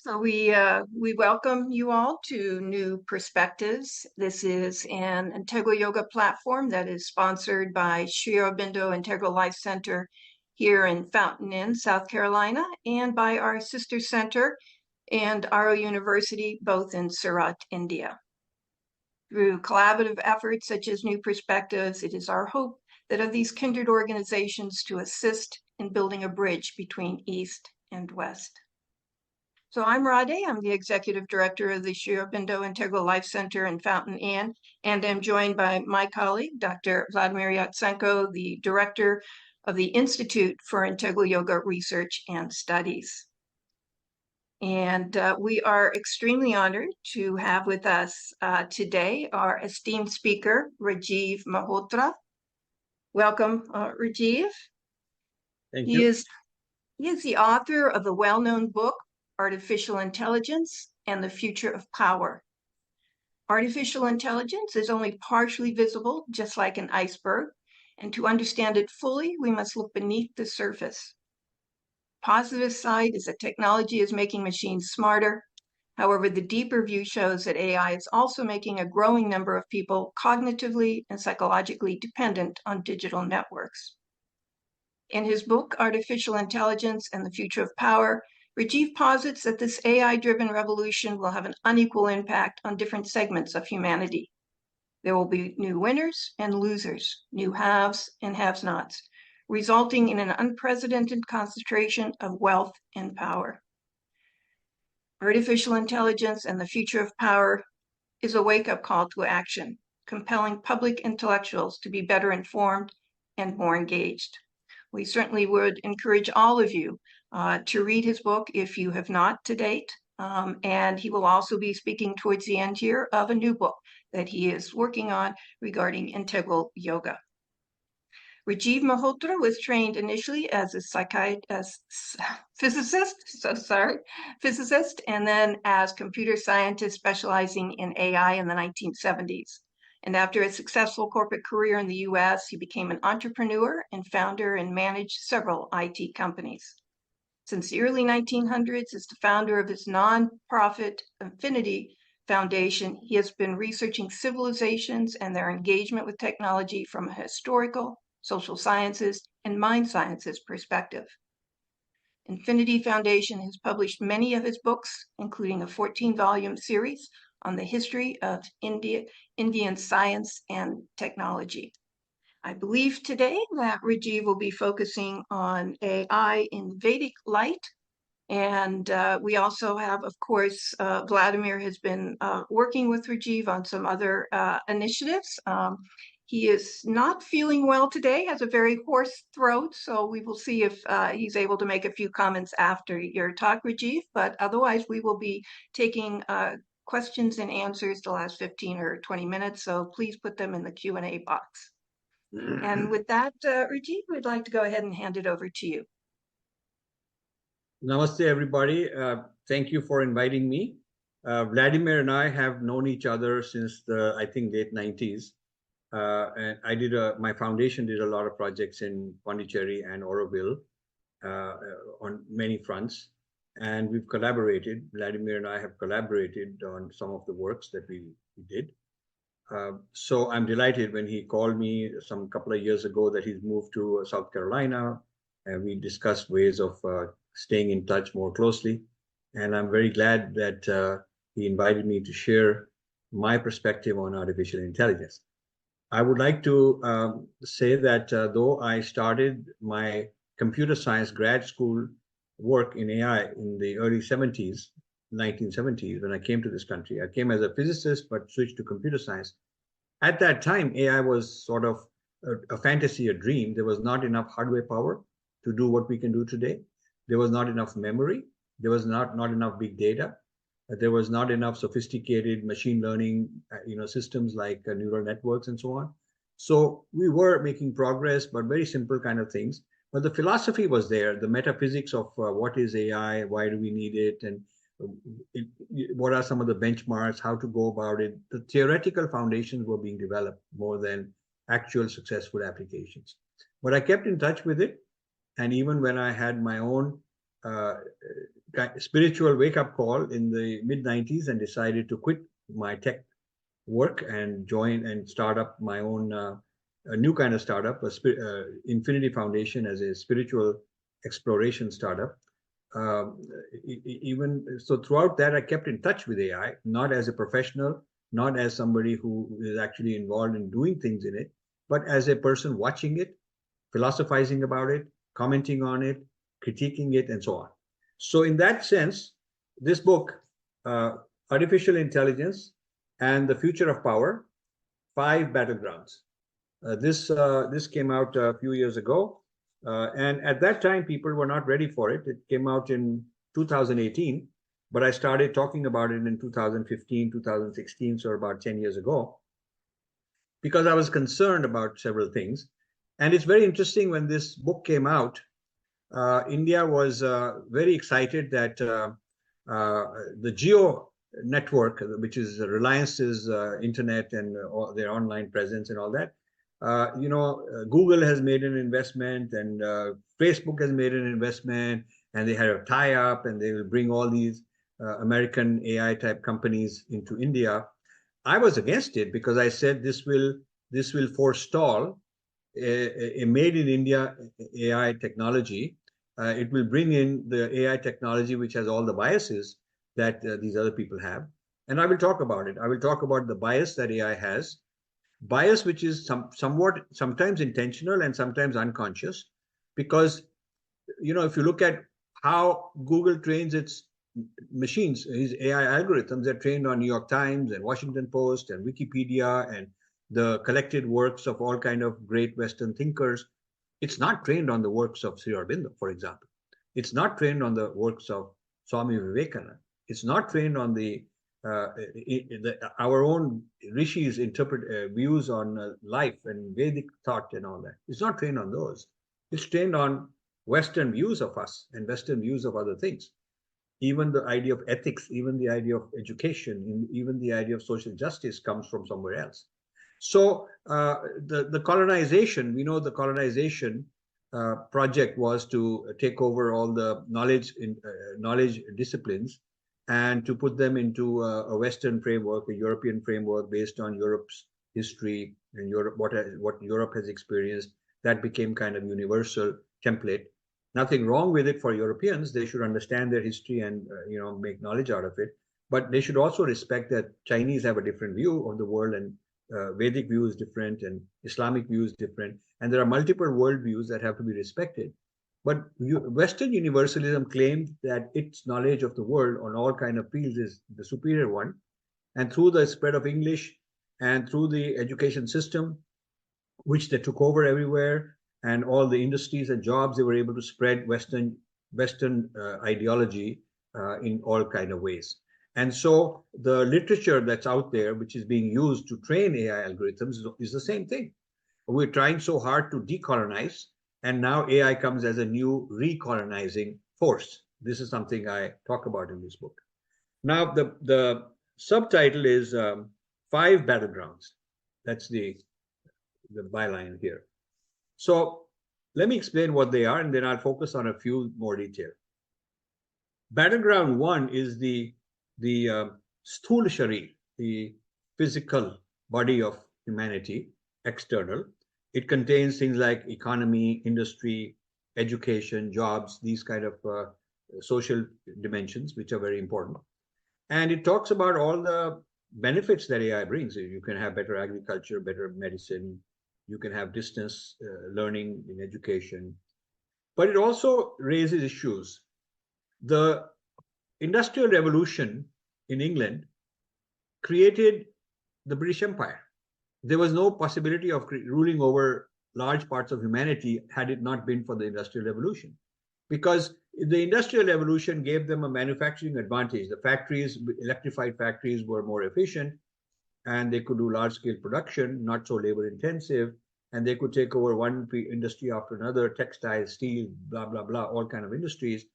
So we welcome you all to New Perspectives. This is an Integral Yoga platform that is sponsored by Sri Aurobindo Integral Life Center here in Fountain Inn, South Carolina, and by our sister center and Aro University, both in Surat, India. Through collaborative efforts such as New Perspectives, it is our hope that of these kindred organizations to assist in building a bridge between East and West. So I'm Radhe. I'm the Executive Director of the Sri Aurobindo Integral Life Center in Fountain Inn, and I'm joined by my colleague, Dr. Vladimir Yatsenko, the Director of the Institute for Integral Yoga Research and Studies. And we are extremely honored to have with us today our esteemed speaker, Rajiv Malhotra. Welcome, Rajiv. Thank you. He is the author of the well-known book, Artificial Intelligence and the Future of Power. Artificial intelligence is only partially visible, just like an iceberg, and to understand it fully, we must look beneath the surface. Positive side is that technology is making machines smarter. However, the deeper view shows that AI is also making a growing number of people cognitively and psychologically dependent on digital networks. In his book, Artificial Intelligence and the Future of Power, Rajiv posits that this AI-driven revolution will have an unequal impact on different segments of humanity. There will be new winners and losers, new haves and have-nots, resulting in an unprecedented concentration of wealth and power. Artificial intelligence and the future of power is a wake-up call to action, compelling public intellectuals to be better informed and more engaged. We certainly would encourage all of you to read his book if you have not to date. And he will also be speaking towards the end here of a new book that he is working on regarding integral yoga. Rajiv Malhotra was trained initially as a physicist, and then as computer scientist specializing in AI in the 1970s. And after a successful corporate career in the US, he became an entrepreneur and founder and managed several IT companies. Since the early 1900s, as the founder of his nonprofit Infinity Foundation, he has been researching civilizations and their engagement with technology from a historical, social sciences, and mind sciences perspective. Infinity Foundation has published many of his books, including a 14-volume series on the history of Indian science and technology. I believe today that Rajiv will be focusing on AI in Vedic light. And we also have, of course, Vladimir has been working with Rajiv on some other initiatives. He is not feeling well today, has a very hoarse throat, so we will see if he's able to make a few comments after your talk, Rajiv. But otherwise, we will be taking questions and answers the last 15 or 20 minutes, so please put them in the Q&A box. And with that, Rajiv, we'd like to go ahead and hand it over to you. Namaste, everybody. Thank you for inviting me. Vladimir and I have known each other since the, I think, late 90s. And my foundation did a lot of projects in Pondicherry and Auroville on many fronts. And we've collaborated. Vladimir and I have collaborated on some of the works that we did. So I'm delighted when he called me some couple of years ago that he's moved to South Carolina, and we discussed ways of staying in touch more closely. And I'm very glad that he invited me to share my perspective on artificial intelligence. I would like to say that though I started my computer science grad school work in AI in the early 1970s, when I came to this country. I came as a physicist, but switched to computer science. At that time, AI was sort of a fantasy, a dream. There was not enough hardware power to do what we can do today. There was not enough memory. There was not enough big data. There was not enough sophisticated machine learning, systems like neural networks and so on. So we were making progress, but very simple kind of things. But the philosophy was there, the metaphysics of what is AI, why do we need it, and what are some of the benchmarks, how to go about it. The theoretical foundations were being developed more than actual successful applications. But I kept in touch with it. And even when I had my own spiritual wake-up call in the mid-90s and decided to quit my tech work and join and start up my own a new kind of startup, Infinity Foundation, as a spiritual exploration startup. Even so, throughout that, I kept in touch with AI, not as a professional, not as somebody who is actually involved in doing things in it, but as a person watching it, philosophizing about it, commenting on it, critiquing it, and so on. So, in that sense, this book, uh, Artificial Intelligence and the Future of Power, 5 Battlegrounds. This came out a few years ago, and at that time people were not ready for it. It came out in 2018, but I started talking about it in 2015, 2016, so about 10 years ago, because I was concerned about several things. And it's very interesting, when this book came out, India was very excited that the Geo network, which is Reliance's internet and their online presence and all that, Google has made an investment, and Facebook has made an investment, and they had a tie-up, and they will bring all these American AI type companies into India. I was against it because I said this will forestall a made in India AI technology. It will bring in the AI technology which has all the biases that these other people have. And I will talk about it. I will talk about the bias that AI has, bias which is somewhat sometimes intentional and sometimes unconscious, because if you look at how Google trains its machines, his AI algorithms are trained on New York Times and Washington Post and Wikipedia and the collected works of all kind of great Western thinkers. It's not trained on the works of Sri Aurobindo, for example. It's not trained on the works of Swami Vivekananda. It's not trained on our own rishis' views on life and Vedic thought and all that. It's not trained on those. It's trained on Western views of us and Western views of other things. Even the idea of ethics, even the idea of education, even the idea of social justice comes from somewhere else. So the colonization, we know the colonization project was to take over all the knowledge disciplines and to put them into a Western framework, a European framework based on Europe's history and what Europe has experienced. That became kind of universal template. Nothing wrong with it for Europeans. They should understand their history and make knowledge out of it. But they should also respect that Chinese have a different view of the world, and Vedic view is different, and Islamic view is different, and there are multiple worldviews that have to be respected. But Western universalism claims that its knowledge of the world on all kind of fields is the superior one, and through the spread of English and through the education system, which they took over everywhere, and all the industries and jobs, they were able to spread Western ideology in all kind of ways. And so the literature that's out there, which is being used to train AI algorithms, is the same thing. We're trying so hard to decolonize, and now AI comes as a new recolonizing force. This is something I talk about in this book. Now, the subtitle is 5 Battlegrounds. That's the byline here. So let me explain what they are, and then I'll focus on a few more details. Battleground 1 is the sthul sharir, the physical body of humanity, external. It contains things like economy, industry, education, jobs, these kind of social dimensions, which are very important. And it talks about all the benefits that AI brings. You can have better agriculture, better medicine, you can have distance learning in education. But it also raises issues. The Industrial Revolution in England created the British Empire. There was no possibility of ruling over large parts of humanity had it not been for the Industrial Revolution. Because the Industrial Revolution gave them a manufacturing advantage. The factories, electrified factories, were more efficient, and they could do large-scale production, not so labor-intensive, and they could take over one industry after another, textile, steel, blah, blah, blah, all kind of industries,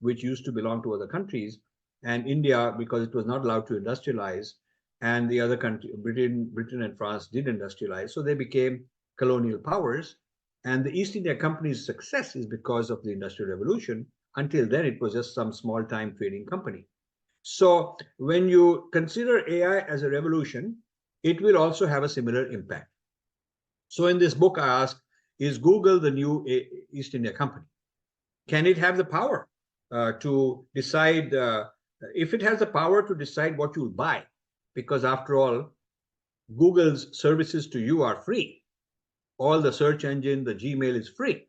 which used to belong to other countries. And India, because it was not allowed to industrialize, and the other country, Britain and France did industrialize, so they became colonial powers. And the East India Company's success is because of the Industrial Revolution, Until then, it was just some small-time trading company. So when you consider AI as a revolution, it will also have a similar impact. So in this book, I ask, is Google the new East India Company? Can it have the power to decide, if it has the power to decide what you'll buy? Because after all, Google's services to you are free. All the search engine, the Gmail is free.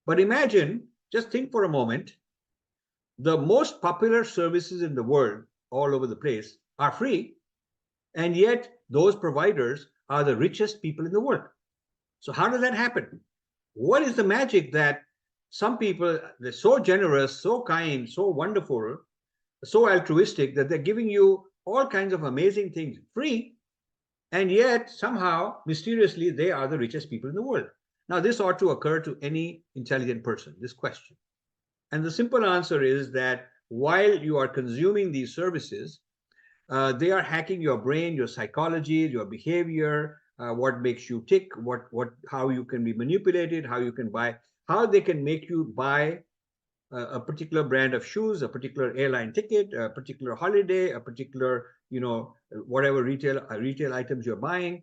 But imagine, just think for a moment, the most popular services in the world, all over the place, are free, and yet those providers are the richest people in the world. So how does that happen? What is the magic that some people, they're so generous, so kind, so wonderful, so altruistic that they're giving you all kinds of amazing things free, and yet somehow, mysteriously, they are the richest people in the world? Now, this ought to occur to any intelligent person, this question. And the simple answer is that while you are consuming these services, they are hacking your brain, your psychology, your behavior, what makes you tick, how you can be manipulated, how you can buy, how they can make you buy a particular brand of shoes, a particular airline ticket, a particular holiday, a particular, whatever retail items you're buying.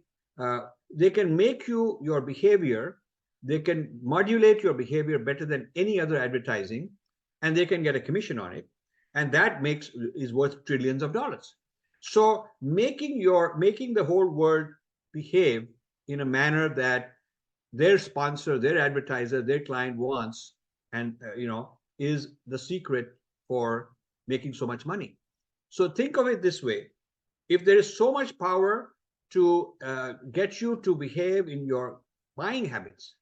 They can make your behavior, they can modulate your behavior better than any other advertising, and they can get a commission on it. And that is worth trillions of dollars. So making the whole world behave in a manner that their sponsor, their advertiser, their client wants, and is the secret for making so much money. So think of it this way: if there is so much power to get you to behave in your buying habits,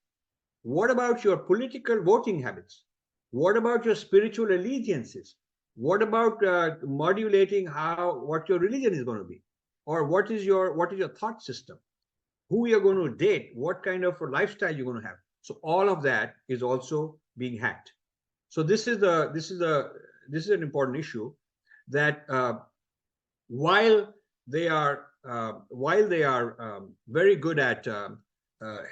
what about your political voting habits? What about your spiritual allegiances? What about modulating what your religion is going to be, or what is your thought system? Who you're going to date? What kind of a lifestyle you're going to have? So all of that is also being hacked. So this is an important issue that while they are very good at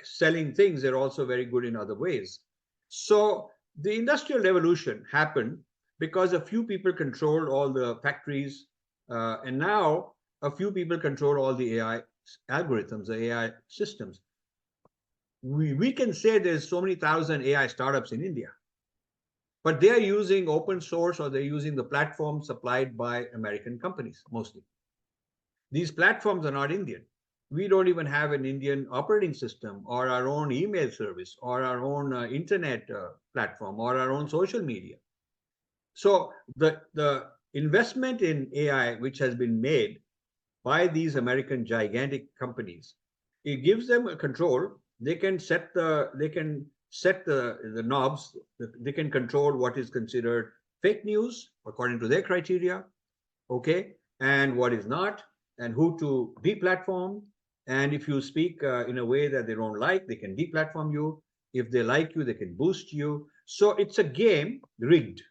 selling things, they're also very good in other ways. So the Industrial Revolution happened because a few people controlled all the factories, and now a few people control all the AI algorithms, the AI systems. We can say there's so many thousand AI startups in India, but they're using open source, or they're using the platforms supplied by American companies mostly. These platforms are not Indian. We don't even have an Indian operating system, or our own email service, or our own internet platform, or our own social media. So the investment in AI, which has been made by these American gigantic companies, it gives them a control. They can set the knobs. They can control what is considered fake news according to their criteria, okay, and what is not, and who to deplatform. And if you speak in a way that they don't like, they can deplatform you. If they like you, they can boost you. So it's a game rigged.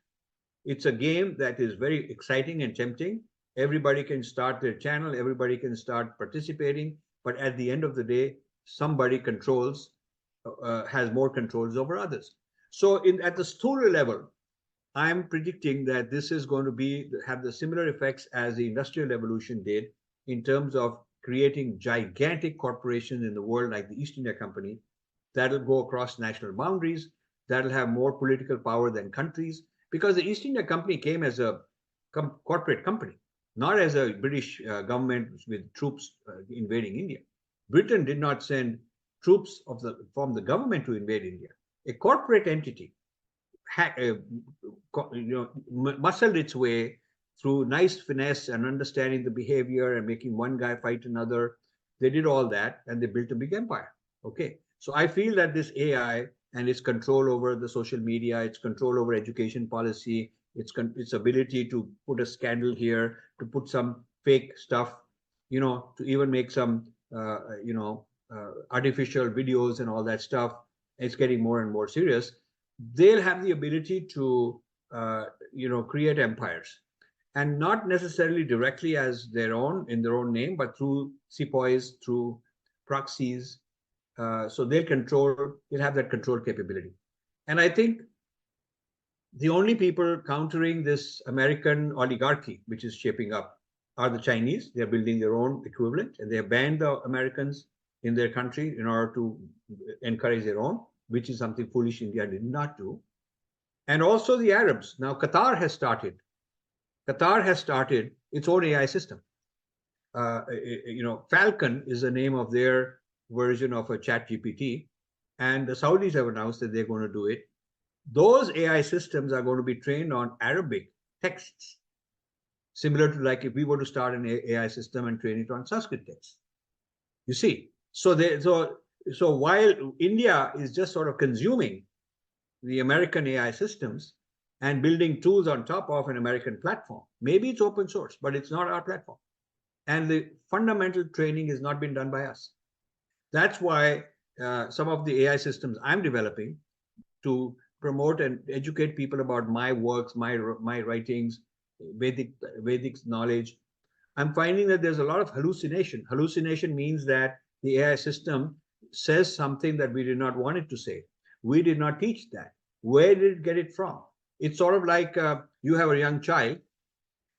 It's a game that is very exciting and tempting. Everybody can start their channel, everybody can start participating, but at the end of the day, somebody has more controls over others. So at the Sthula level, I'm predicting that this is going to have the similar effects as the Industrial Revolution did, in terms of creating gigantic corporations in the world like the East India Company that'll go across national boundaries, that'll have more political power than countries, because the East India Company came as a corporate company, not as a British government with troops invading India. Britain did not send troops from the government to invade India. A corporate entity muscled its way through nice finesse and understanding the behavior and making one guy fight another. They did all that, and they built a big empire. Okay, so I feel that this AI and its control over the social media, its control over education policy, its ability to put a scandal here, to put some fake stuff, to even make some artificial videos and all that stuff. It's getting more and more serious. They'll have the ability to create empires, and not necessarily directly as in their own name, but through sepoys, through proxies. So they'll have that control capability. And I think The only people countering this American oligarchy, which is shaping up, are the Chinese. They're building their own equivalent, and they have banned the Americans in their country in order to encourage their own, which is something foolish India did not do. And also the Arabs. Now, Qatar has started its own AI system. Falcon is the name of their version of a chat GPT, and the Saudis have announced that they're going to do it. Those AI systems are going to be trained on Arabic texts, similar to like if we were to start an AI system and train it on Sanskrit texts. You see, so while India is just sort of consuming the American AI systems and building tools on top of an American platform, maybe it's open source, but it's not our platform. And the fundamental training has not been done by us. That's why some of the AI systems I'm developing to promote and educate people about my works, my writings, Vedic knowledge. I'm finding that there's a lot of hallucination. Hallucination means that the AI system says something that we did not want it to say. We did not teach that. Where did it get it from? It's sort of like you have a young child,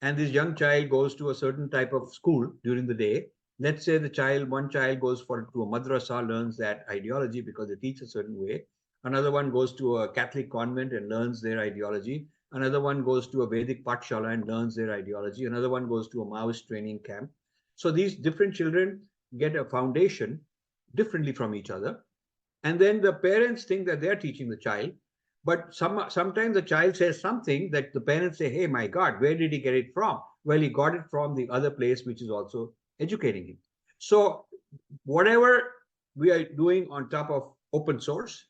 and this young child goes to a certain type of school during the day. Let's say one child goes to a madrasa, learns that ideology because they teach a certain way. Another one goes to a Catholic convent and learns their ideology. Another one goes to a Vedic pathshala and learns their ideology. Another one goes to a Maoist training camp. So these different children get a foundation differently from each other. And then the parents think that they're teaching the child. But sometimes the child says something that the parents say, hey, my God, where did he get it from? Well, he got it from the other place, which is also educating him. So whatever we are doing on top of open source,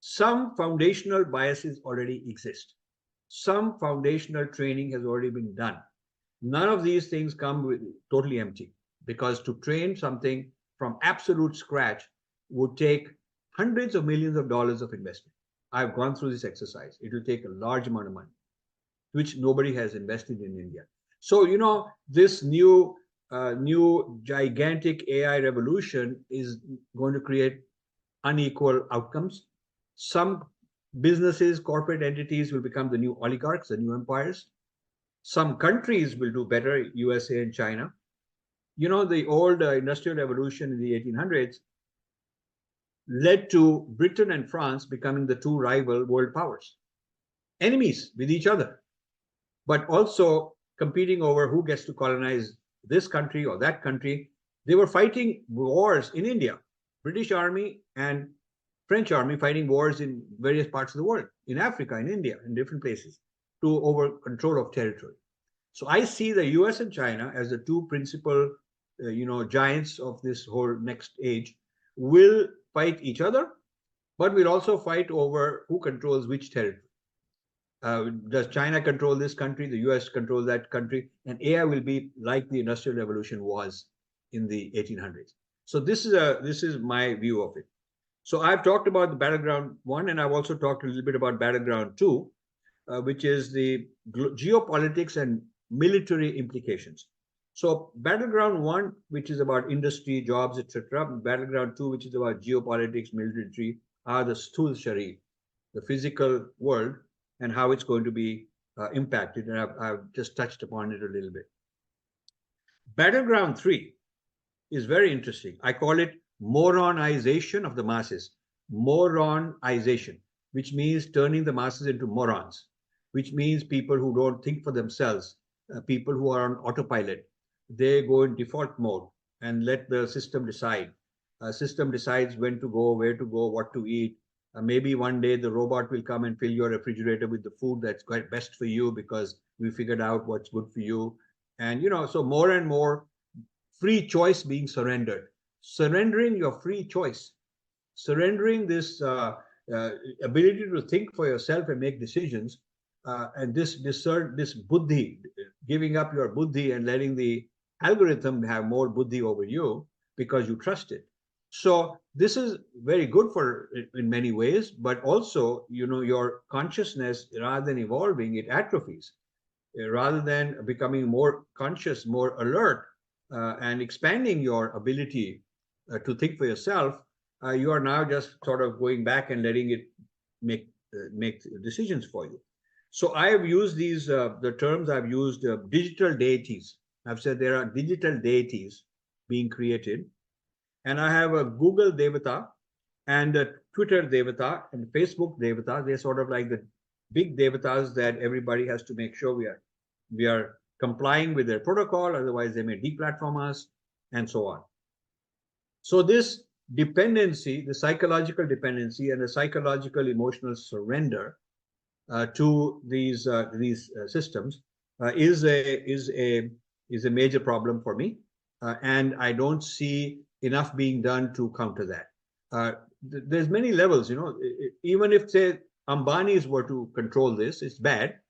some foundational biases already exist. Some foundational training has already been done. None of these things come with totally empty, because to train something from absolute scratch would take hundreds of millions of dollars of investment. I've gone through this exercise. It will take a large amount of money, which nobody has invested in India. So, this new gigantic AI revolution is going to create unequal outcomes. Some businesses, corporate entities will become the new oligarchs, the new empires. Some countries will do better, USA and China. The old industrial revolution in the 1800s led to Britain and France becoming the two rival world powers, enemies with each other, but also competing over who gets to colonize this country or that country. They were fighting wars in India, British Army and French Army fighting wars in various parts of the world, in Africa, in India, in different places, over control of territory. So I see the US and China as the two principal, giants of this whole next age, will fight each other, but we'll also fight over who controls which territory. Does China control this country? The US control that country? And AI will be like the Industrial Revolution was in the 1800s. So this is my view of it. So I've talked about the Battleground 1, and I've also talked a little bit about Battleground 2, which is the geopolitics and military implications. So Battleground 1, which is about industry, jobs, etc. Battleground 2, which is about geopolitics, military, are the sthul sharif, the physical world, and how it's going to be impacted. And I've just touched upon it a little bit. Battleground 3 is very interesting. I call it moronization of the masses. Moronization, which means turning the masses into morons, which means people who don't think for themselves, people who are on autopilot. They go in default mode and let the system decide. System decides when to go, where to go, what to eat. Maybe one day the robot will come and fill your refrigerator with the food that's quite best for you because we figured out what's good for you. And, so more and more free choice being surrendered. Surrendering your free choice. Surrendering this ability to think for yourself and make decisions. And this buddhi, giving up your buddhi and letting the algorithm have more buddhi over you because you trust it. So this is very good in many ways, but also, your consciousness, rather than evolving, it atrophies. Rather than becoming more conscious, more alert, and expanding your ability to think for yourself, you are now just sort of going back and letting it make decisions for you. So I have used these, the terms I've used, digital deities. I've said there are digital deities being created. And I have a Google Devata and a Twitter Devata and Facebook Devata. They're sort of like the big Devatas that everybody has to make sure we are complying with their protocol, otherwise they may deplatform us and so on. So this dependency, the psychological dependency and the psychological emotional surrender to these systems is a major problem for me, and I don't see enough being done to counter that. There's many levels, even if say Ambani's were to control this, it's bad,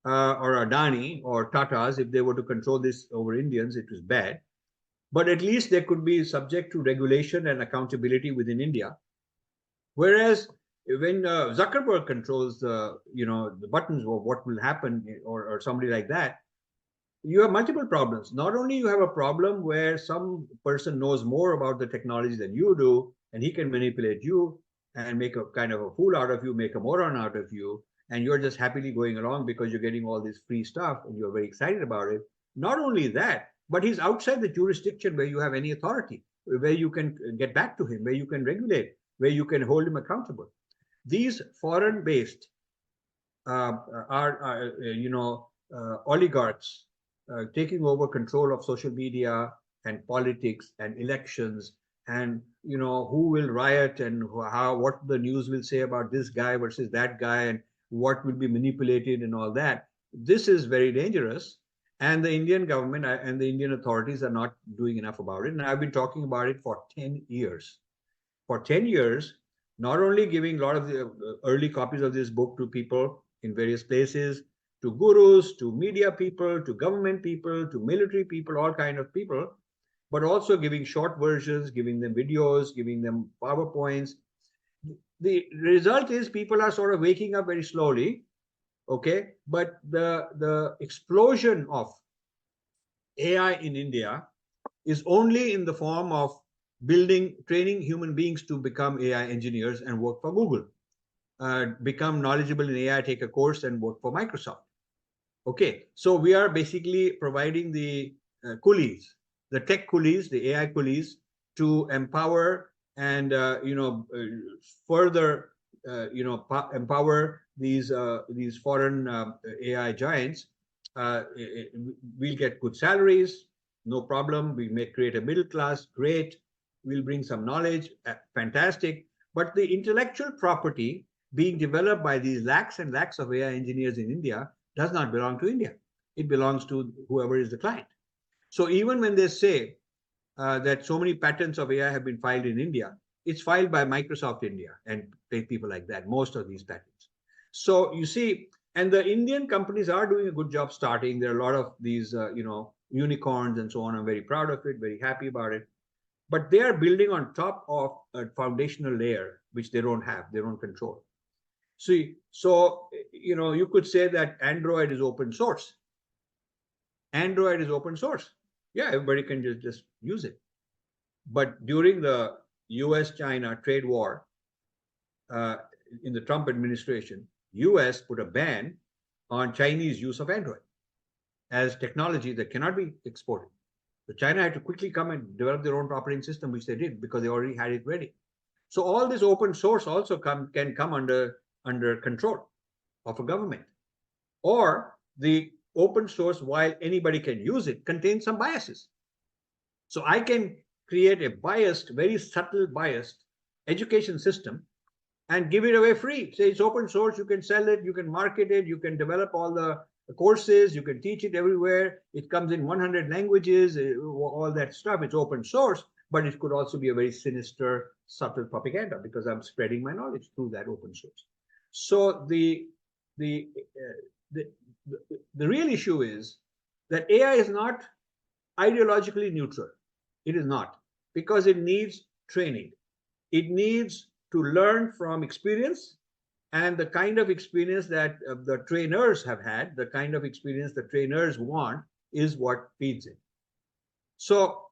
or Adani or Tatas, if they were to control this over Indians, it was bad. But at least they could be subject to regulation and accountability within India. Whereas when Zuckerberg controls the buttons of what will happen, or somebody like that, you have multiple problems. Not only you have a problem where some person knows more about the technology than you do, and he can manipulate you and make a kind of a fool out of you, make a moron out of you, and you're just happily going along because you're getting all this free stuff and you're very excited about it. Not only that, but he's outside the jurisdiction where you have any authority, where you can get back to him, where you can regulate, where you can hold him accountable. These foreign-based oligarchs taking over control of social media and politics and elections, and who will riot and what the news will say about this guy versus that guy, and what will be manipulated and all that. This is very dangerous, and the Indian government and the Indian authorities are not doing enough about it. And I've been talking about it for 10 years. For 10 years, not only giving a lot of the early copies of this book to people in various places, to gurus, to media people, to government people, to military people, all kind of people, but also giving short versions, giving them videos, giving them PowerPoints. The result is people are sort of waking up very slowly, okay? But the explosion of AI in India is only in the form of training human beings to become AI engineers and work for Google, become knowledgeable in AI, take a course and work for Microsoft. Okay, so we are basically providing the coolies, the tech coolies, the AI coolies, to empower and further empower these foreign AI giants. We'll get good salaries, no problem. We may create a middle class, great. We'll bring some knowledge, fantastic. But the intellectual property being developed by these lakhs and lakhs of AI engineers in India does not belong to India. It belongs to whoever is the client. So even when they say that so many patents of AI have been filed in India, it's filed by Microsoft India and people like that, most of these patents. So you see, and the Indian companies are doing a good job starting. There are a lot of these, unicorns and so on. I'm very proud of it, very happy about it. But they are building on top of a foundational layer, which they don't have, they don't control. See, so, you could say that Android is open source. Android is open source. Yeah, everybody can just use it. But during the US-China trade war, in the Trump administration, US put a ban on Chinese use of Android as technology that cannot be exported. So China had to quickly come and develop their own operating system, which they did because they already had it ready. So all this open source also can come under control of a government. Or the open source, while anybody can use it, contains some biases. So I can create a biased, very subtle biased education system and give it away free. Say it's open source, you can sell it, you can market it, you can develop all the courses, you can teach it everywhere. It comes in 100 languages, all that stuff. It's open source, but it could also be a very sinister, subtle propaganda because I'm spreading my knowledge through that open source. So the real issue is that AI is not ideologically neutral. It is not, because it needs training. It needs to learn from experience, and the kind of experience that the trainers have had, the kind of experience the trainers want, is what feeds it. So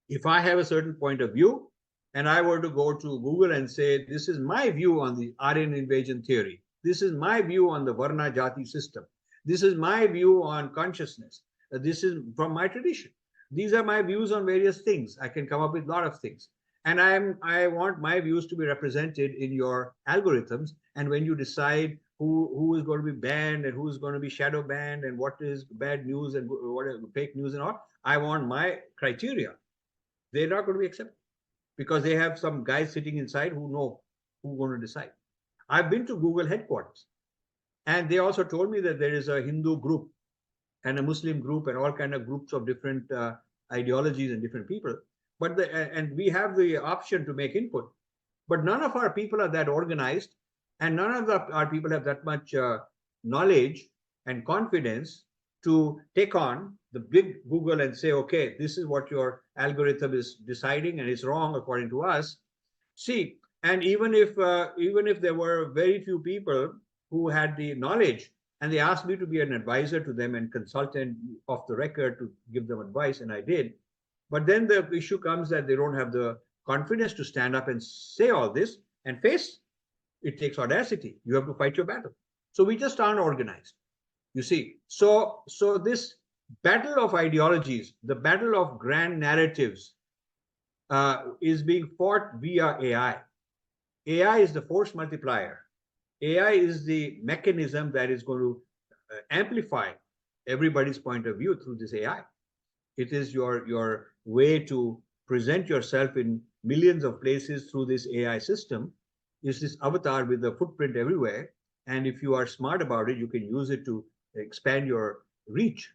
if I have a certain point of view, and I were to go to Google and say, this is my view on the Aryan invasion theory, This is my view on the Varna Jati system. This is my view on consciousness. This is from my tradition. These are my views on various things. I can come up with a lot of things. And I want my views to be represented in your algorithms. And when you decide who is going to be banned and who is going to be shadow banned and what is bad news and what is fake news and all, I want my criteria. They're not going to be accepted because they have some guys sitting inside who know who's going to decide. I've been to Google headquarters, and they also told me that there is a Hindu group and a Muslim group and all kind of groups of different ideologies and different people. But and we have the option to make input, but none of our people are that organized, and none of our people have that much knowledge and confidence to take on the big Google and say, okay, this is what your algorithm is deciding, and it's wrong according to us. See, and even if there were very few people who had the knowledge, and they asked me to be an advisor to them and consultant off the record to give them advice, and I did. But then the issue comes that they don't have the confidence to stand up and say all this and face. It takes audacity. You have to fight your battle. So we just aren't organized. You see, so this battle of ideologies, the battle of grand narratives, is being fought via AI. AI is the force multiplier. AI is the mechanism that is going to amplify everybody's point of view through this AI. It is your way to present yourself in millions of places through this AI system. It's this avatar with a footprint everywhere. And if you are smart about it, you can use it to expand your reach,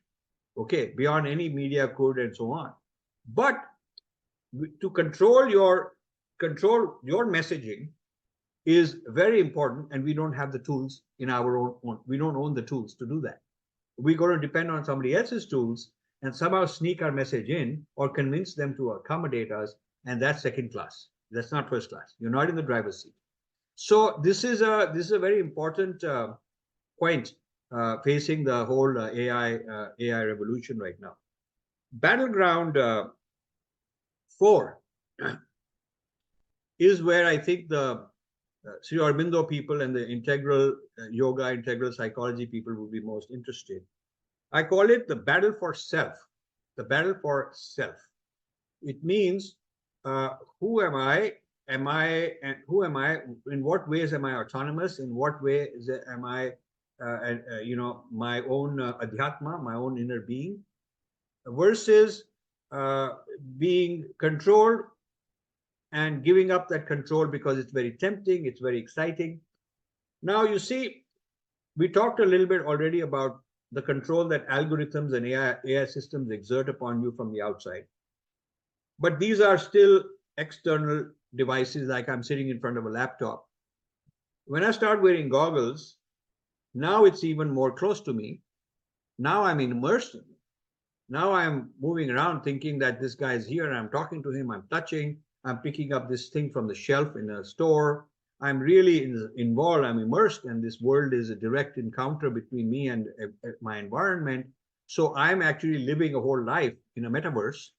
okay, beyond any media could and so on. But to control your messaging is very important, and we don't have the tools in our own. We don't own the tools to do that. We're going to depend on somebody else's tools and somehow sneak our message in or convince them to accommodate us, and that's second class. That's not first class. You're not in the driver's seat. So this is a very important point facing the whole AI revolution right now. Battleground 4 is where I think the Sri Aurobindo people and the integral yoga, integral psychology people would be most interested. I call it the battle for self. The battle for self. It means who am I? And who am I? In what ways am I autonomous? In what ways am I, my own adhyatma, my own inner being, versus being controlled and giving up that control because it's very tempting, it's very exciting. Now, you see, we talked a little bit already about the control that algorithms and AI systems exert upon you from the outside. But these are still external devices, like I'm sitting in front of a laptop. When I start wearing goggles, now it's even more close to me. Now I'm immersed in it. Now I'm moving around thinking that this guy is here, and I'm talking to him, I'm touching, I'm picking up this thing from the shelf in a store. I'm really involved, I'm immersed, and this world is a direct encounter between me and my environment. So I'm actually living a whole life in a metaverse,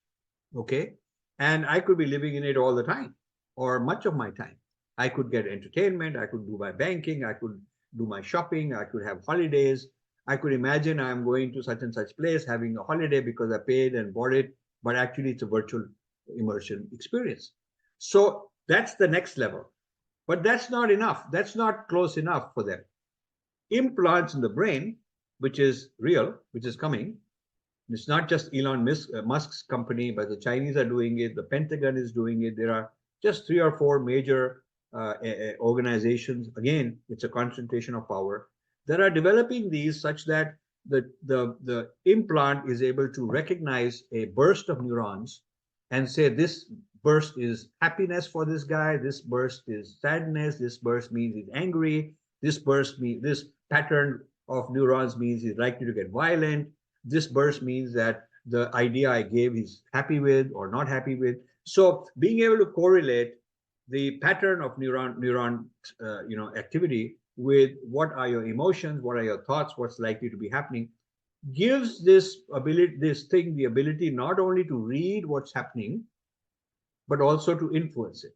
okay? And I could be living in it all the time, or much of my time. I could get entertainment, I could do my banking, I could do my shopping, I could have holidays. I could imagine I'm going to such and such place, having a holiday because I paid and bought it, but actually it's a virtual immersion experience. So that's the next level. But that's not enough. That's not close enough for them. Implants in the brain, which is real, which is coming. It's not just Elon Musk's company, but the Chinese are doing it. The Pentagon is doing it. There are just 3 or 4 major organizations. Again, it's a concentration of power that are developing these such that the implant is able to recognize a burst of neurons and say this burst is happiness for this guy, this burst is sadness, this burst means he's angry, this pattern of neurons means he's likely to get violent, this burst means that the idea I gave he's happy with or not happy with. So being able to correlate the pattern of neuron activity with what are your emotions, what are your thoughts, what's likely to be happening, gives this thing the ability not only to read what's happening, but also to influence it.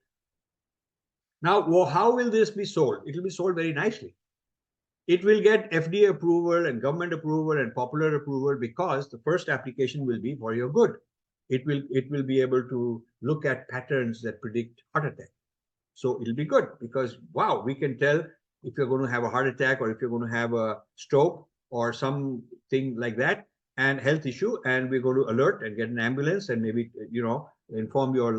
Now, how will this be sold? It will be sold very nicely. It will get FDA approval and government approval and popular approval because the first application will be for your good. It will be able to look at patterns that predict heart attack. So it'll be good because, wow, we can tell if you're going to have a heart attack or if you're going to have a stroke or something like that and health issue, and we're going to alert and get an ambulance and maybe, inform your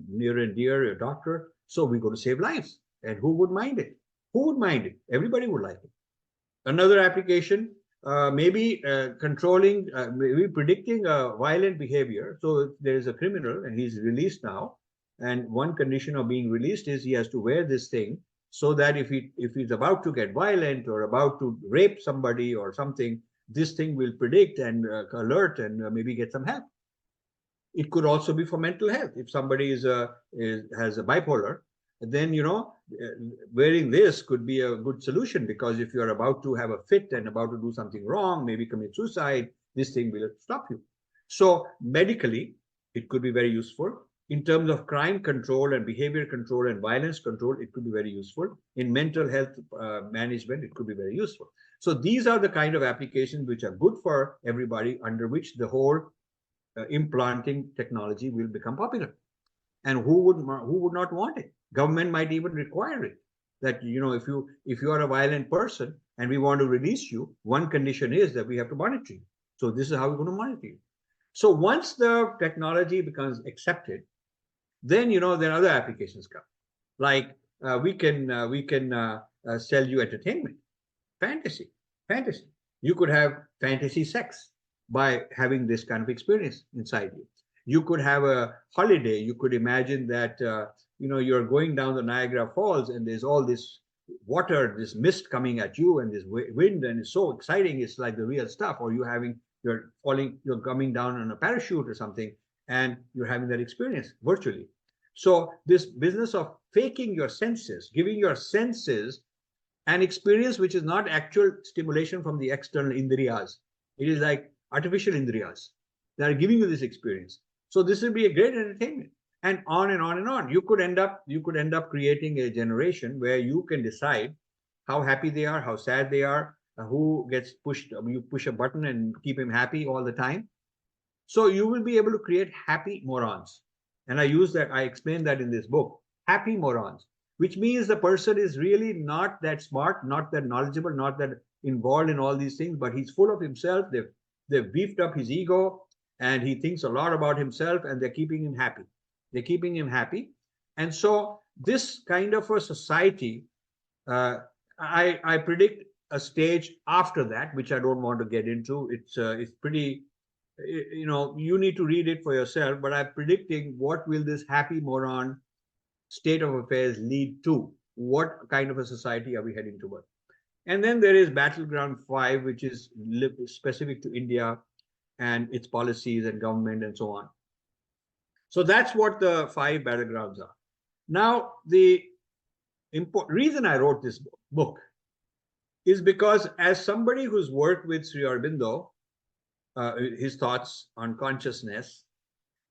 near and dear, your doctor. So we're going to save lives. And who would mind it? Who would mind it? Everybody would like it. Another application, maybe controlling, maybe predicting violent behavior. So if there is a criminal and he's released now, and one condition of being released is he has to wear this thing so that if he's about to get violent or about to rape somebody or something, this thing will predict and alert and maybe get some help. It could also be for mental health. If somebody has a bipolar, then wearing this could be a good solution, because if you're about to have a fit and about to do something wrong, maybe commit suicide, this thing will stop you. So medically, it could be very useful. In terms of crime control and behavior control and violence control, it could be very useful. In mental health management, it could be very useful. So these are the kind of applications which are good for everybody, under which the whole implanting technology will become popular. And who would not want it? Government might even require it. That if you are a violent person and we want to release you, one condition is that we have to monitor you. So this is how we're going to monitor you. So once the technology becomes accepted, then there are other applications come. Like we can sell you entertainment, fantasy. You could have fantasy sex by having this kind of experience inside you. You could have a holiday. You could imagine that you're going down the Niagara Falls and there's all this water, this mist coming at you, and this wind, and it's so exciting. It's like the real stuff. Or you're coming down on a parachute or something, and you're having that experience virtually. So this business of faking your senses, giving your senses an experience which is not actual stimulation from the external indriyas. It is like artificial indriyas that are giving you this experience. So this will be a great entertainment, and on and on and on. You could end up creating a generation where you can decide how happy they are, how sad they are, who gets pushed. You push a button and keep him happy all the time. So you will be able to create happy morons. And I explained that in this book, happy morons, which means the person is really not that smart, not that knowledgeable, not that involved in all these things, but he's full of himself. They've beefed up his ego, and he thinks a lot about himself, and they're keeping him happy. And so this kind of a society, I predict a stage after that, which I don't want to get into. It's pretty, you need to read it for yourself, but I'm predicting what will this happy moron state of affairs lead to. What kind of a society are we heading toward? And then there is Battleground 5, which is specific to India and its policies and government and so on. So that's what the 5 battlegrounds are. Now, the reason I wrote this book is because, as somebody who's worked with Sri Aurobindo, his thoughts on consciousness,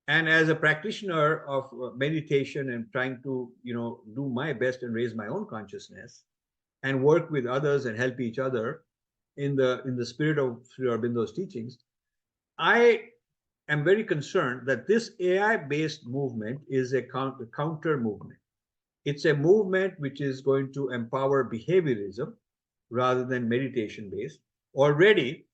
and as a practitioner of meditation and trying to do my best and raise my own consciousness and work with others and help each other in the spirit of Sri Aurobindo's teachings, I am very concerned that this AI-based movement is a counter movement. It's a movement which is going to empower behaviorism rather than meditation-based. Already,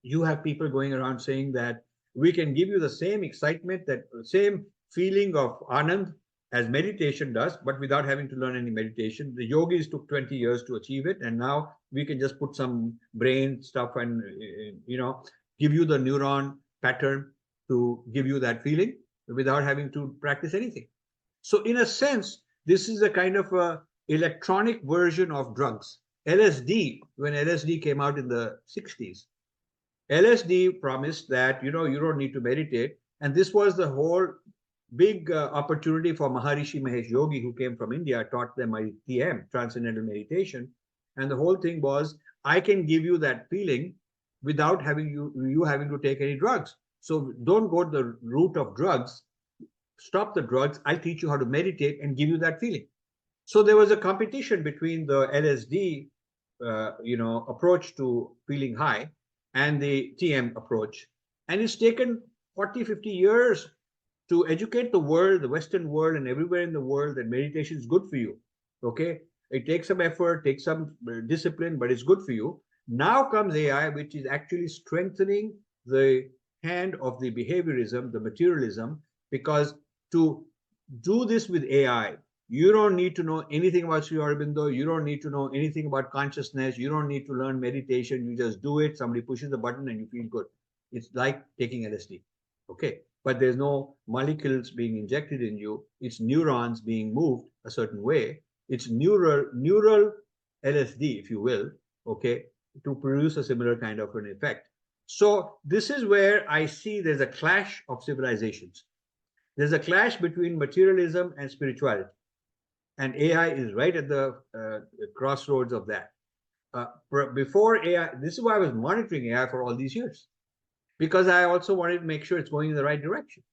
you have people going around saying that we can give you the same excitement, that same feeling of anand as meditation does, but without having to learn any meditation. The yogis took 20 years to achieve it, and now we can just put some brain stuff and give you the neuron pattern to give you that feeling without having to practice anything. So in a sense, this is a kind of a electronic version of drugs. LSD, when LSD came out in the 60s, LSD promised that, you don't need to meditate. And this was the whole big opportunity for Maharishi Mahesh Yogi, who came from India, taught them TM, Transcendental Meditation. And the whole thing was, I can give you that feeling without having you having to take any drugs. So don't go the route of drugs. Stop the drugs. I'll teach you how to meditate and give you that feeling. So there was a competition between the LSD approach to feeling high and the TM approach. And it's taken 40, 50 years to educate the world, the Western world, and everywhere in the world that meditation is good for you. Okay. It takes some effort, takes some discipline, but it's good for you. Now comes AI, which is actually strengthening the hand of the behaviorism, the materialism, because to do this with AI, you don't need to know anything about Sri Aurobindo. You don't need to know anything about consciousness. You don't need to learn meditation. You just do it. Somebody pushes the button and you feel good. It's like taking LSD. Okay. But there's no molecules being injected in you. It's neurons being moved a certain way. It's neural LSD, if you will, okay, to produce a similar kind of an effect. So this is where I see there's a clash of civilizations. There's a clash between materialism and spirituality. And AI is right at the crossroads of that. Before AI, this is why I was monitoring AI for all these years, because I also wanted to make sure it's going in the right direction.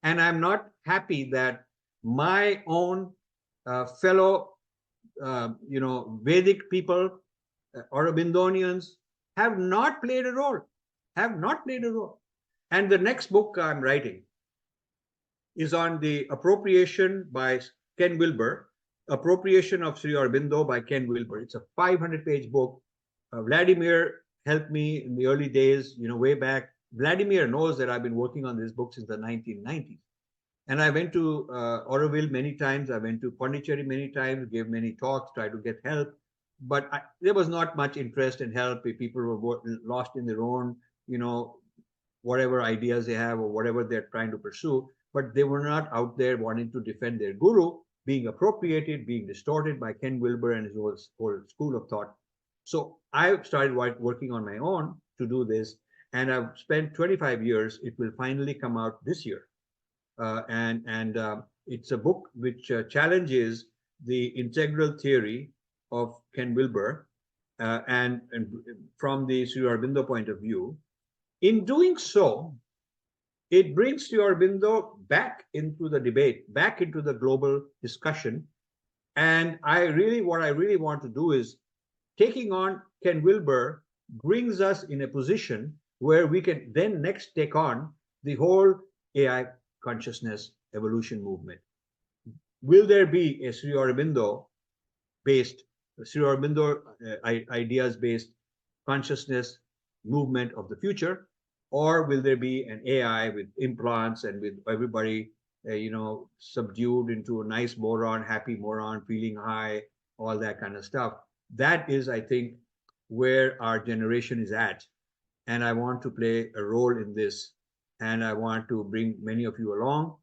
And I'm not happy that my own fellow, Vedic people, Aurobindonians, have not played a role, have not played a role. And the next book I'm writing is on the appropriation by Ken Wilber, Appropriation of Sri Aurobindo by Ken Wilber. It's a 500-page book. Vladimir helped me in the early days, way back. Vladimir knows that I've been working on this book since the 1990s. And I went to Auroville many times. I went to Pondicherry many times, gave many talks, tried to get help. But there was not much interest and help. People were lost in their own, whatever ideas they have or whatever they're trying to pursue. But they were not out there wanting to defend their guru, being appropriated, being distorted by Ken Wilber and his whole school of thought. So I started working on my own to do this. And I've spent 25 years. It will finally come out this year. And it's a book which challenges the integral theory of Ken Wilber and from the Sri Aurobindo point of view. In doing so, it brings Sri Aurobindo back into the debate, back into the global discussion. And what I really want to do is taking on Ken Wilber brings us in a position where we can then next take on the whole AI consciousness evolution movement. Will there be a Sri Aurobindo ideas based consciousness movement of the future, or will there be an AI with implants and with everybody subdued into a nice moron, happy moron, feeling high, all that kind of stuff? That is, I think, where our generation is at. And I want to play a role in this. And I want to bring many of you along,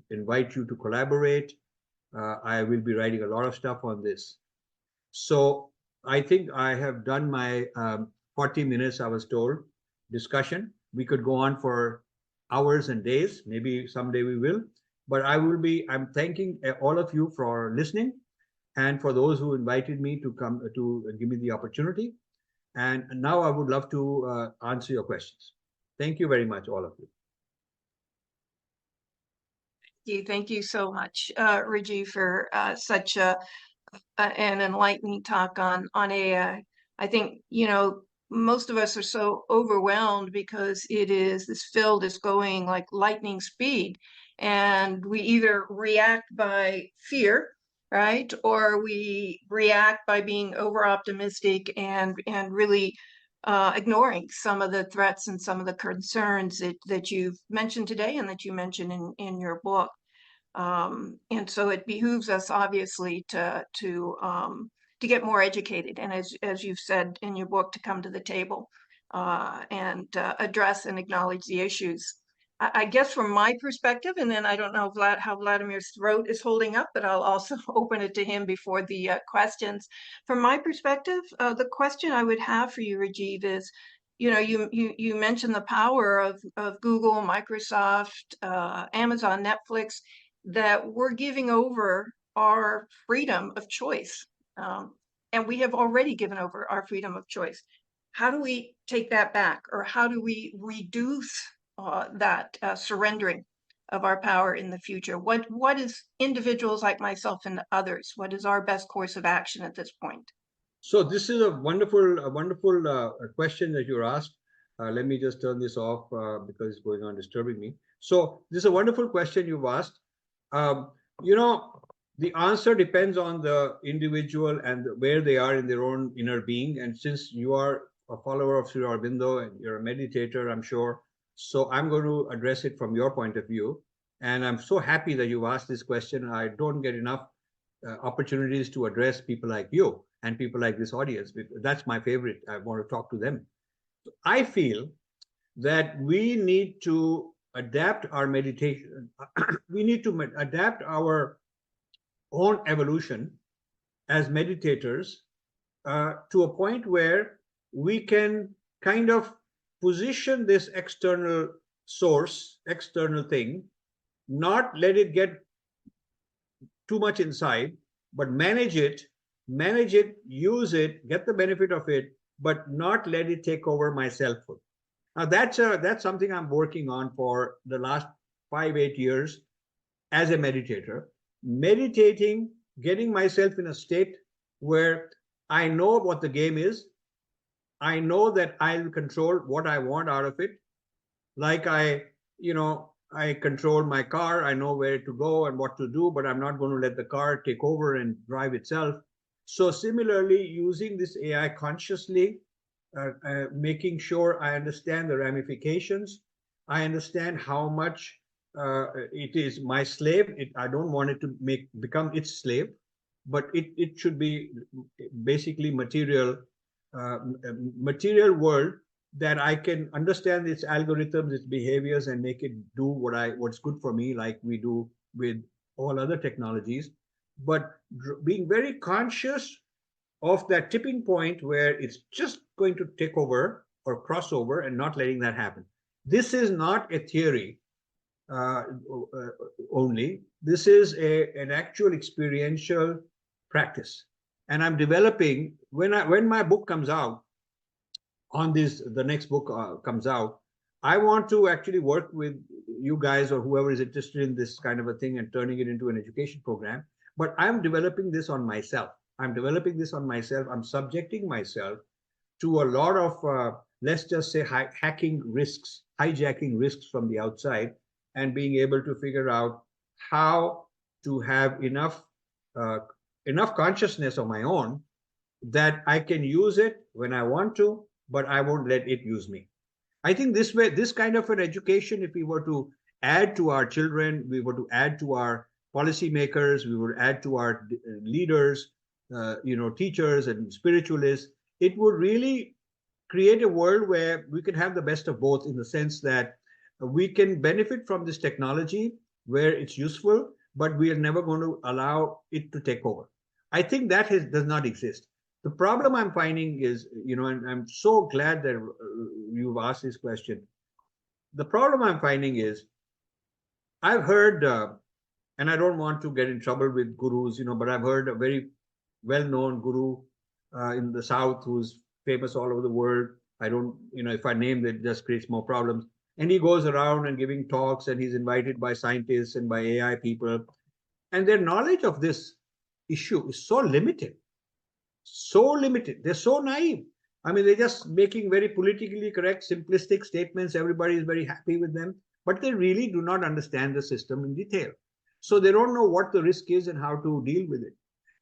invite you to collaborate. I will be writing a lot of stuff on this. So I think I have done my 40 minutes, I was told, discussion. We could go on for hours and days. Maybe someday we will. But I'm thanking all of you for listening and for those who invited me to come to give me the opportunity. And now I would love to answer your questions. Thank you very much, all of you. Thank you so much, Rajiv, for such an enlightening talk on AI. I think, most of us are so overwhelmed because this field is going like lightning speed, and we either react by fear, right, or we react by being over optimistic and really ignoring some of the threats and some of the concerns that you've mentioned today and that you mentioned in your book. And so it behooves us obviously to get more educated, and as you've said in your book, to come to the table and address and acknowledge the issues. I guess from my perspective, and then I don't know how Vladimir's throat is holding up, but I'll also open it to him before the questions. From my perspective, the question I would have for you, Rajiv, is, you mentioned the power of Google, Microsoft, Amazon, Netflix, that we're giving over our freedom of choice. And we have already given over our freedom of choice. How do we take that back? Or how do we reduce that surrendering of our power in the future? What is individuals like myself and others, what is our best course of action at this point? So this is a wonderful question that you asked. Let me just turn this off because it's going on disturbing me. So this is a wonderful question you've asked. Um, you know, the answer depends on the individual and where they are in their own inner being. And since you are a follower of Sri Aurobindo and you're a meditator, I'm sure. So I'm going to address it from your point of view. And I'm so happy that you've asked this question. I don't get enough opportunities to address people like you and people like this audience. That's my favorite. I want to talk to them. I feel that we need to adapt our meditation. We need to adapt our own evolution as meditators to a point where we can kind of position this external source, external thing, not let it get too much inside, but manage it, use it, get the benefit of it, but not let it take over my selfhood. Now that's something I'm working on for the last 5-8 years as a meditator, meditating, getting myself in a state where I know what the game is. I know that I'll control what I want out of it. Like I control my car. I know where to go and what to do, but I'm not going to let the car take over and drive itself. So similarly, using this AI consciously, making sure I understand the ramifications. I understand how much it is my slave. I don't want it to become its slave, but it should be basically material world that I can understand its algorithms, its behaviors, and make it do what's good for me, like we do with all other technologies. But being very conscious of that tipping point where it's just going to take over or cross over and not letting that happen. This is not a theory only. This is an actual experiential practice. And I'm developing, when my book comes out, on this, the next book comes out, I want to actually work with you guys or whoever is interested in this kind of a thing and turning it into an education program. But I'm developing this on myself. I'm subjecting myself to a lot of, let's just say, hijacking risks from the outside, and being able to figure out how to have enough consciousness of my own that I can use it when I want to, but I won't let it use me. I think this kind of an education, if we were to add to our children, we were to add to our policymakers, we would add to our leaders, teachers and spiritualists, it would really create a world where we can have the best of both, in the sense that we can benefit from this technology where it's useful, but we are never going to allow it to take over. I think that does not exist. The problem I'm finding is, and I'm so glad that you've asked this question. The problem I'm finding is, I've heard, and I don't want to get in trouble with gurus, but I've heard a very well-known guru in the South who's famous all over the world. I don't, if I name it, just creates more problems. And he goes around and giving talks, and he's invited by scientists and by AI people. And their knowledge of this issue is so limited. They're so naive. I mean, they're just making very politically correct, simplistic statements. Everybody is very happy with them, but they really do not understand the system in detail. So they don't know what the risk is and how to deal with it.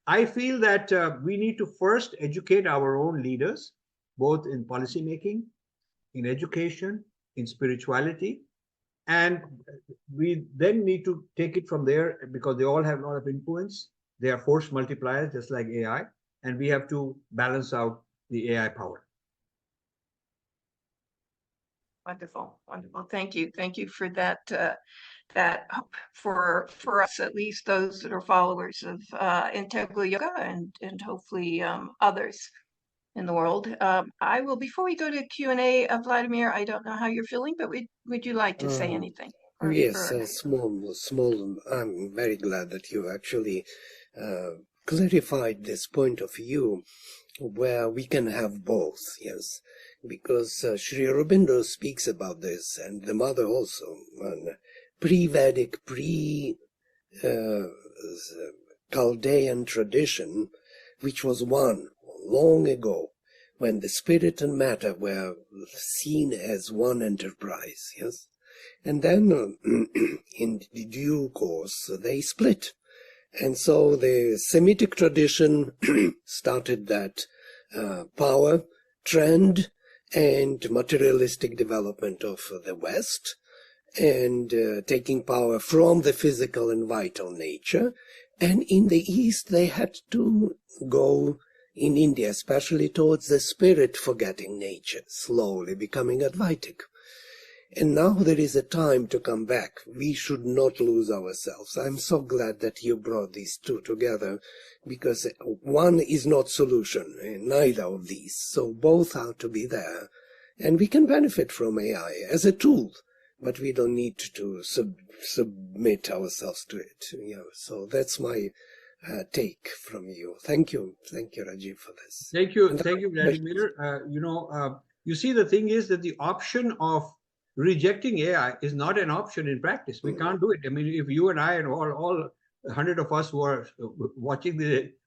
I feel that we need to first educate our own leaders, both in policymaking, in education, in spirituality, and we then need to take it from there, because they all have a lot of influence. They are force multipliers, just like AI, and we have to balance out the AI power. Wonderful, wonderful. Thank you for that. That for us, at least those that are followers of integral yoga, and hopefully others in the world. I will, before we go to Q&A, Vladimir, I don't know how you're feeling, but would you like to say anything? Yes, small. I'm very glad that you actually clarified this point of view, where we can have both, yes, because Sri Aurobindo speaks about this, and the mother also, pre-Vedic, Chaldean tradition, which was one long ago, when the spirit and matter were seen as one enterprise, yes? And then in due course, they split. And so the Semitic tradition started that power trend and materialistic development of the West, and taking power from the physical and vital nature. And in the East, they had to go, in India especially, towards the spirit forgetting nature, slowly becoming Advaitic. And now there is a time to come back. We should not lose ourselves. I'm so glad that you brought these two together, because one is not solution, neither of these. So both have to be there. And we can benefit from AI as a tool, but we don't need to submit ourselves to it. So that's my take from you. Thank you, Rajiv, for this. Thank you, Vladimir. You see, the thing is that the option of rejecting AI is not an option in practice. We can't do it. I mean, if you and I and all 100 of us who are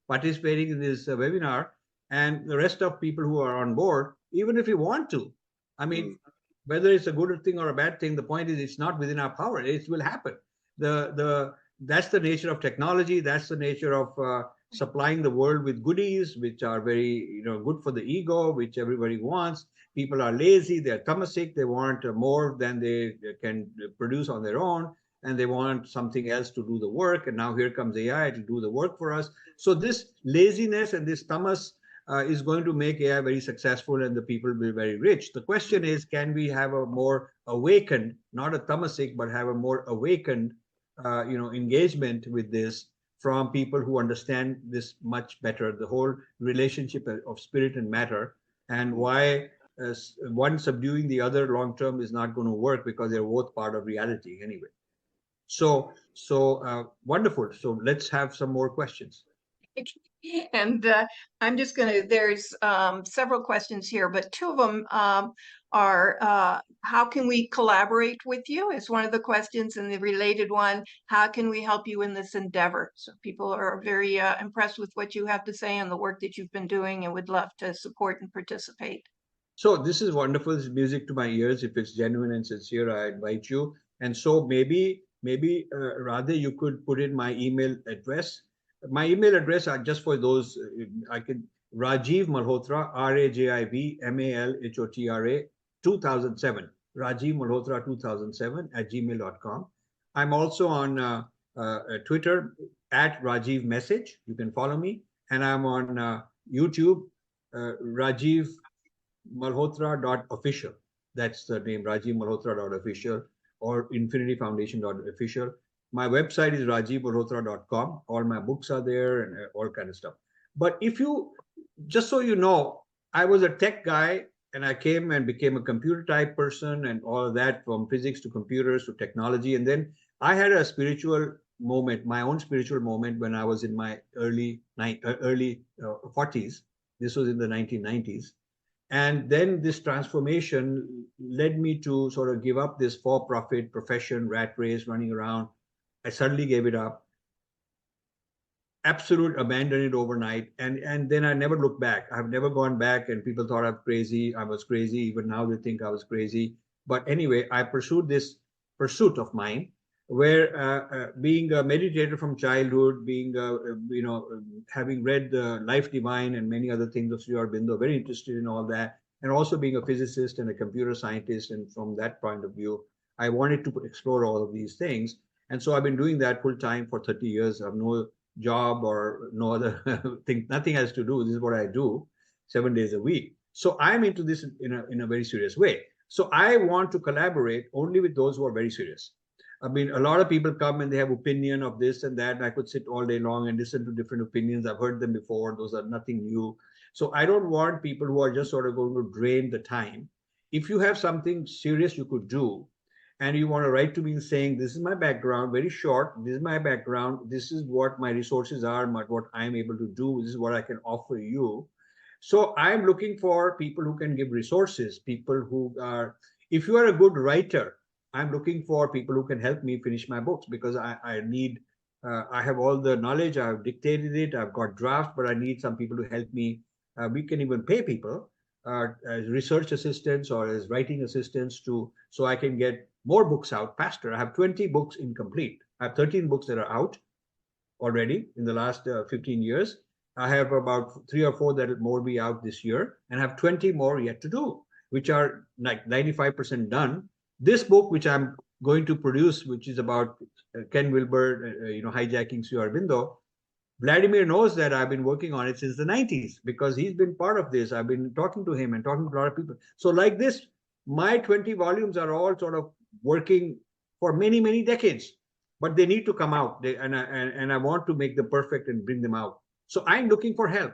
participating in this webinar, and the rest of people who are on board, even if we want to, I mean, whether it's a good thing or a bad thing, the point is it's not within our power. It will happen. That's the nature of technology. That's the nature of supplying the world with goodies, which are very good for the ego, which everybody wants. People are lazy, they're tamasic, they want more than they can produce on their own, and they want something else to do the work. And now here comes AI to do the work for us. So this laziness and this tamas is going to make AI very successful, and the people will be very rich. The question is, can we have a more awakened, not a tamasic, but have a more awakened engagement with this from people who understand this much better, the whole relationship of spirit and matter, and why one subduing the other long term is not going to work, because they're both part of reality anyway. So wonderful. So let's have some more questions. And I'm just going to, there's several questions here, but two of them are how can we collaborate with you is one of the questions, and the related one, how can we help you in this endeavor? So people are very impressed with what you have to say and the work that you've been doing, and would love to support and participate. So this is wonderful. This is music to my ears. If it's genuine and sincere, I invite you. And so maybe Radhe, you could put in my email address. My email address, just for those, I can Rajiv Malhotra, RAJIV MALHOTRA 2007, Rajiv Malhotra 2007 @gmail.com. I'm also on Twitter @Rajiv Message. You can follow me, and I'm on YouTube, Rajiv Malhotra.official. That's the name, Rajiv Malhotra.official, or infinityfoundation.official. My website is rajivmalhotra.com. All my books are there and all kind of stuff. But if you, just so you know, I was a tech guy, and I came and became a computer type person and all of that, from physics to computers to technology. And then I had a spiritual moment, my own spiritual moment, when I was in my early 40s. This was in the 1990s. And then this transformation led me to sort of give up this for-profit profession, rat race, running around. I suddenly gave it up, abandoned it overnight. And then I never looked back. I've never gone back, and people thought I'm crazy. I was crazy. Even now they think I was crazy. But anyway, I pursued this pursuit of mine, where being a meditator from childhood, being, having read Life Divine and many other things of Sri Aurobindo, very interested in all that, and also being a physicist and a computer scientist. And from that point of view, I wanted to explore all of these things. And so I've been doing that full time for 30 years. I have no job or no other thing, nothing else to do. This is what I do 7 days a week. So I'm into this in a very serious way. So I want to collaborate only with those who are very serious. I mean, a lot of people come and they have opinion of this and that, and I could sit all day long and listen to different opinions. I've heard them before. Those are nothing new. So I don't want people who are just sort of going to drain the time. If you have something serious you could do, and you want to write to me saying, this is my background, very short, this is my background, this is what my resources are, what I'm able to do, this is what I can offer you. So I'm looking for people who can give resources, people who are, if you are a good writer, I'm looking for people who can help me finish my books, because I need, I have all the knowledge, I've dictated it, I've got drafts, but I need some people to help me We can even pay people as research assistants or as writing assistants so I can get more books out faster. I have 20 books incomplete. I have 13 books that are out already in the last 15 years. I have about 3 or 4 that will more be out this year, and have 20 more yet to do, which are like 95% done. This book, which I'm going to produce, which is about Ken Wilber, hijacking Sri Aurobindo, Vladimir knows that I've been working on it since the 90s because he's been part of this. I've been talking to him and talking to a lot of people. So like this, my 20 volumes are all sort of working for many, many decades, but they need to come out. And I want to make them perfect and bring them out. So I'm looking for help.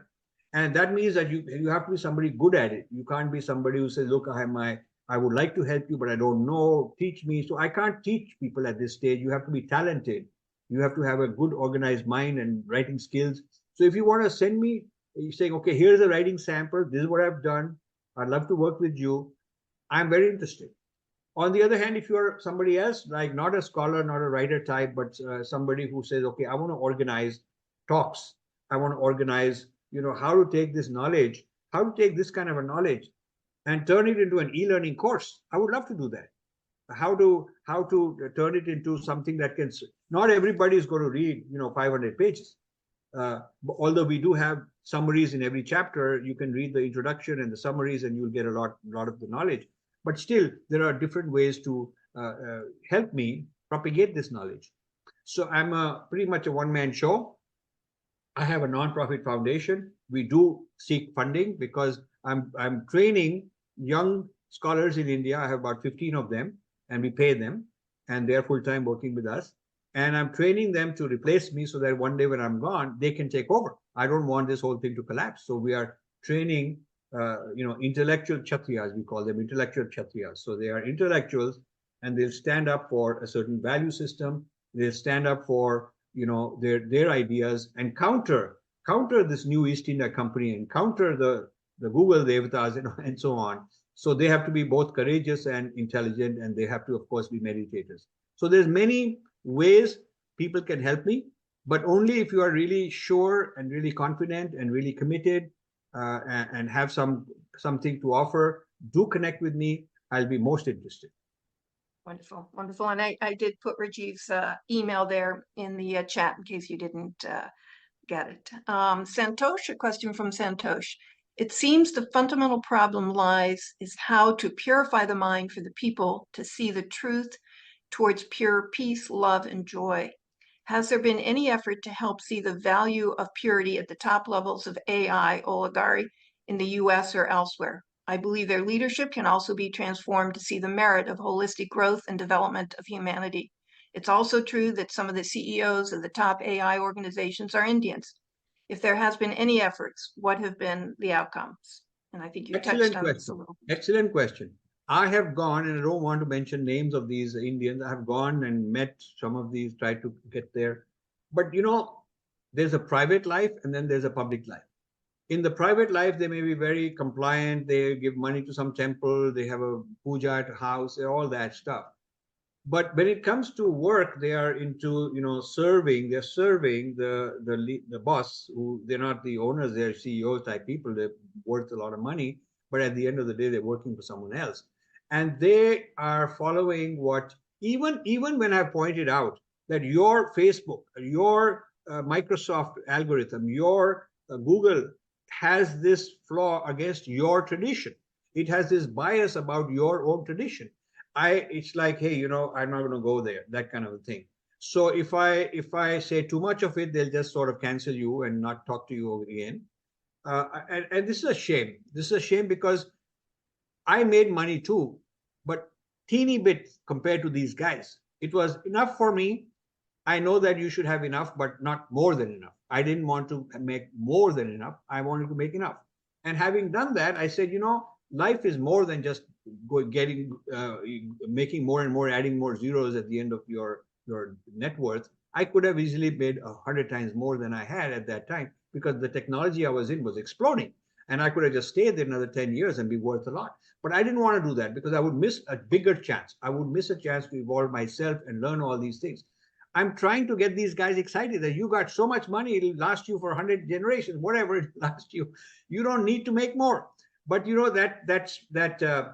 And that means that you have to be somebody good at it. You can't be somebody who says, look, I would like to help you, but I don't know. Teach me. So I can't teach people at this stage. You have to be talented. You have to have a good organized mind and writing skills. So if you want to send me, you're saying, okay, here's a writing sample. This is what I've done. I'd love to work with you. I'm very interested. On the other hand, if you're somebody else, like not a scholar, not a writer type, but somebody who says, okay, I want to organize talks. I want to organize, how to take this knowledge, how to take this kind of a knowledge and turn it into an e-learning course. I would love to do that. How to turn it into something that can, not everybody is going to read 500 pages, although we do have summaries in every chapter. You can read the introduction and the summaries and you'll get a lot of the knowledge, but still there are different ways to help me propagate this knowledge. So I'm pretty much a one-man show. I have a non-profit foundation. We do seek funding because I'm training young scholars in India. I have about 15 of them, and we pay them, and they're full-time working with us. And I'm training them to replace me so that one day when I'm gone, they can take over. I don't want this whole thing to collapse. So we are training, intellectual Kshatriyas, we call them intellectual Kshatriyas. So they are intellectuals, and they'll stand up for a certain value system. They'll stand up for, their ideas and counter this new East India Company and counter the Google Devatas, and so on. So they have to be both courageous and intelligent, and they have to, of course, be meditators. So there's many ways people can help me, but only if you are really sure and really confident and really committed and have something to offer. Do connect with me. I'll be most interested. Wonderful, wonderful. And I did put Rajiv's email there in the chat in case you didn't get it. Santosh, a question from Santosh. It seems the fundamental problem lies is how to purify the mind for the people to see the truth towards pure peace, love, and joy. Has there been any effort to help see the value of purity at the top levels of AI oligarchy in the US or elsewhere? I believe their leadership can also be transformed to see the merit of holistic growth and development of humanity. It's also true that some of the CEOs of the top AI organizations are Indians. If there has been any efforts, what have been the outcomes? And I think you touched on this a little. Excellent question. I have gone, and I don't want to mention names of these Indians. I have gone and met some of these, tried to get there. But there's a private life and then there's a public life. In the private life, they may be very compliant. They give money to some temple. They have a puja at a house, all that stuff. But when it comes to work, they are into, serving. They're serving the boss, who they're not the owners. They're CEO type people. They're worth a lot of money. But at the end of the day, they're working for someone else. And they are following what, even when I pointed out that your Facebook, your Microsoft algorithm, your Google has this flaw against your tradition. It has this bias about your own tradition. It's like, hey, I'm not going to go there, that kind of a thing. So if I say too much of it, they'll just sort of cancel you and not talk to you again. And this is a shame. This is a shame because I made money too, but teeny bit compared to these guys. It was enough for me. I know that you should have enough, but not more than enough. I didn't want to make more than enough. I wanted to make enough. And having done that, I said, life is more than just making more and more, adding more zeros at the end of your net worth. I could have easily made 100 times more than I had at that time because the technology I was in was exploding. And I could have just stayed there another 10 years and be worth a lot. But I didn't want to do that because I would miss a bigger chance. I would miss a chance to evolve myself and learn all these things. I'm trying to get these guys excited that you got so much money, it'll last you for 100 generations, whatever it lasts you. You don't need to make more. But you know that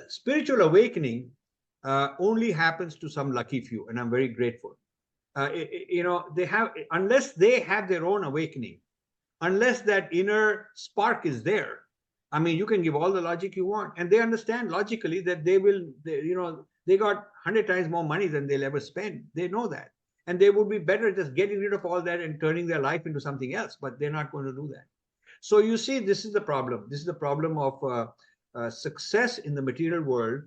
spiritual awakening only happens to some lucky few, and I'm very grateful. You know, they have, unless they have their own awakening, unless that inner spark is there. I mean, you can give all the logic you want, and they understand logically that you know, they got 100 times more money than they'll ever spend. They know that. And they would be better just getting rid of all that and turning their life into something else, but they're not going to do that. So you see, this is the problem. This is the problem of success in the material world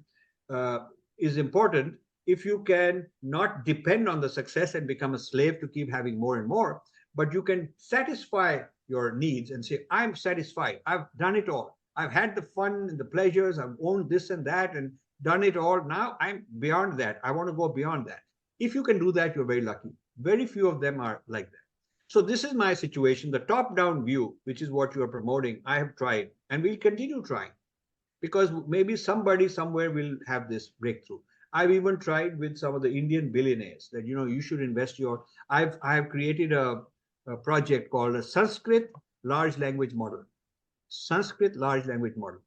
is important if you can not depend on the success and become a slave to keep having more and more, but you can satisfy your needs and say, I'm satisfied. I've done it all. I've had the fun and the pleasures. I've owned this and that and done it all. Now I'm beyond that. I want to go beyond that. If you can do that, you're very lucky. Very few of them are like that. So this is my situation. The top-down view, which is what you are promoting, I have tried and will continue trying, because maybe somebody somewhere will have this breakthrough. I've even tried with some of the Indian billionaires that, you know, you should invest your. I have created a project called a Sanskrit large language model. Sanskrit large language model.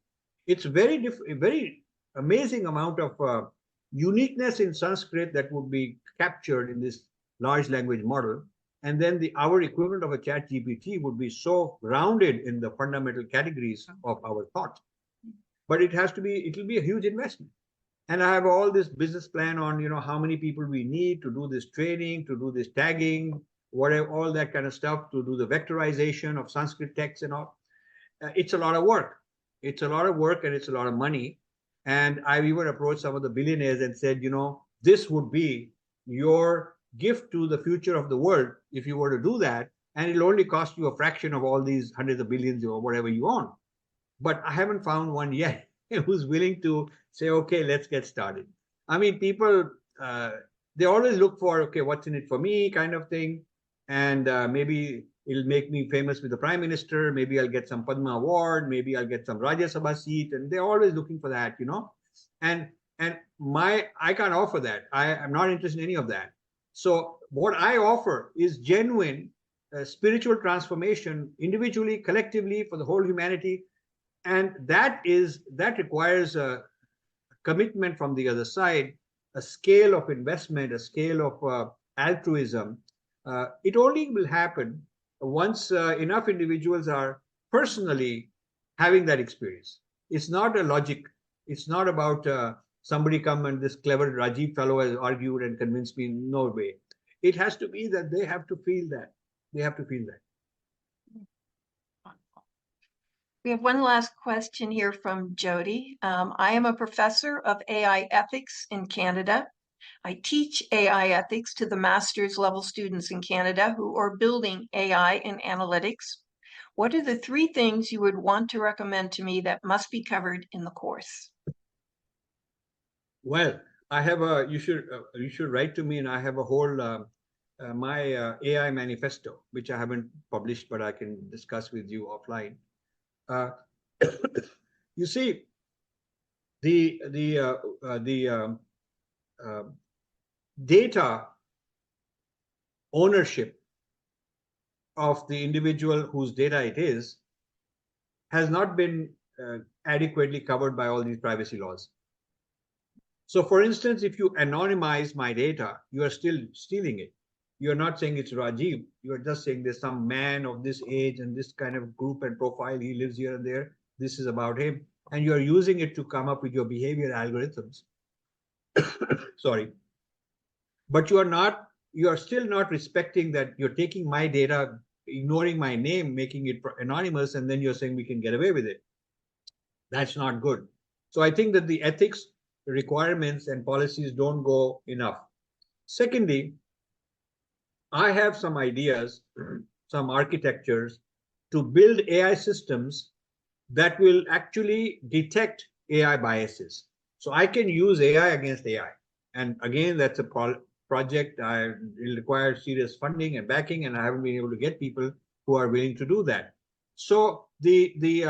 It's very amazing amount of uniqueness in Sanskrit that would be captured in this large language model. And then our equivalent of a chat GPT would be so grounded in the fundamental categories of our thought. But it will be a huge investment. And I have all this business plan on, you know, how many people we need to do this training, to do this tagging, whatever, all that kind of stuff, to do the vectorization of Sanskrit texts and all. It's a lot of work. It's a lot of work and it's a lot of money. And I've even approached some of the billionaires and said, you know, this would be your gift to the future of the world if you were to do that. And it'll only cost you a fraction of all these hundreds of billions or whatever you own. But I haven't found one yet who's willing to say, okay, let's get started. I mean, people, they always look for, okay, what's in it for me kind of thing. And maybe it'll make me famous with the prime minister. Maybe I'll get some Padma award. Maybe I'll get some Rajya Sabha seat. And they're always looking for that, you know. And I can't offer that. I'm not interested in any of that. So what I offer is genuine spiritual transformation, individually, collectively, for the whole humanity. And that requires a commitment from the other side, a scale of investment, a scale of altruism. It only will happen once enough individuals are personally having that experience. It's not a logic. It's not about somebody come and this clever Rajiv fellow has argued and convinced me. No way. It has to be that they have to feel that. They have to feel that. We have one last question here from Jody. I am a professor of AI ethics in Canada. I teach AI ethics to the master's level students in Canada who are building AI and analytics. What are the 3 things you would want to recommend to me that must be covered in the course? Well, I have you should write to me, and I have a whole my AI manifesto, which I haven't published, but I can discuss with you offline. You see, the data ownership of the individual whose data it is has not been adequately covered by all these privacy laws. So, for instance, if you anonymize my data, you are still stealing it. You're not saying it's Rajiv. You're just saying there's some man of this age and this kind of group and profile. He lives here and there. This is about him. And you're using it to come up with your behavior algorithms. Sorry. But you are still not respecting that you're taking my data, ignoring my name, making it anonymous, and then you're saying we can get away with it. That's not good. So I think that the ethics requirements and policies don't go enough. Secondly, I have some ideas, some architectures to build AI systems that will actually detect AI biases. So I can use AI against AI. And again, that's a project. It requires serious funding and backing, and I haven't been able to get people who are willing to do that. So the